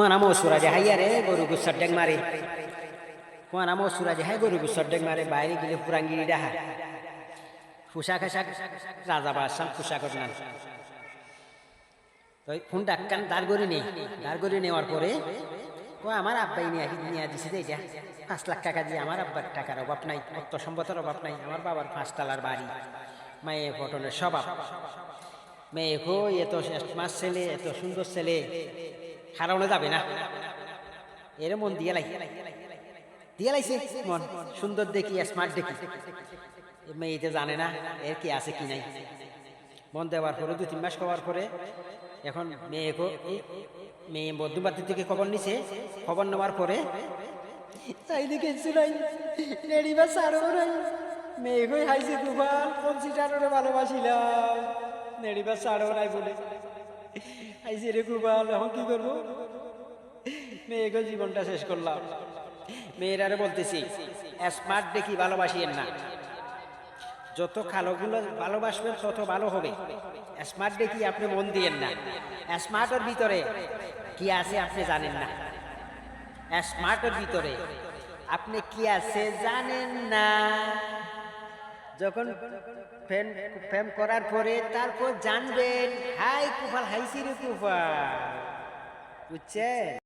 কোয়ানা মসুরা যে হাইয়া রে গরু গুসার ডেং মারে কোয়ানা মসুরা যে হাই গরু গুসার ডেং মারে বাইরে গেলে পুরাঙ্গিরি ডাহা পোশাক আশাক রাজা বাসাম পোশাক না তো ফোন ডাক্কান দাঁড় করে নেই দাঁড় করে নেওয়ার পরে আমার আব্বাই নিয়ে দিছে যে এটা 5 লাখ টাকা দিয়ে আমার আব্বার টাকার অভাব নাই অর্থ সম্পদের অভাব নাই আমার বাবার 5 তলার বাড়ি মায়ে ফটনের স্বভাব মেয়ে হো এত মাস ছেলে এত সুন্দর ছেলে হারানো যাবে না এর মন দিয়ে লাইছে মন সুন্দর দেখি স্মার্ট দেখি মেয়েতে জানে না এর কি আছে কি নাই মন দেওয়ার পরে 2-3 মাস খাওয়ার পরে এখন মেয়ে বন্ধুবান্ধব থেকে খবর নিছে খবর নেওয়ার পরে চাইদিকে চুলাই নেড়িবা সারো নাই মেয়ে কই হাইছে দুবার 25 ভালোবাসিলাম নেড়িবা সারো নাই বলে হাইছে রে কুবাল এখন কি করবো মেয়েকে জীবনটা শেষ করলাম মেয়েরারে বলতেছি স্মার্ট দেখি ভালোবাসিয়েন না যত কালোগুলো ভালোবাসবেন তত ভালো হবে স্মার্ট দেখি আপনি মন দিয়েন না স্মার্টের ভিতরে কি আছে আপনি জানেন না স্মার্টের ভিতরে আপনি কি আছে জানেন না যখন প্রেম করার পরে তারপর জানবেন হাই কুফাল হাইসি রে কুফাল বুঝছেন।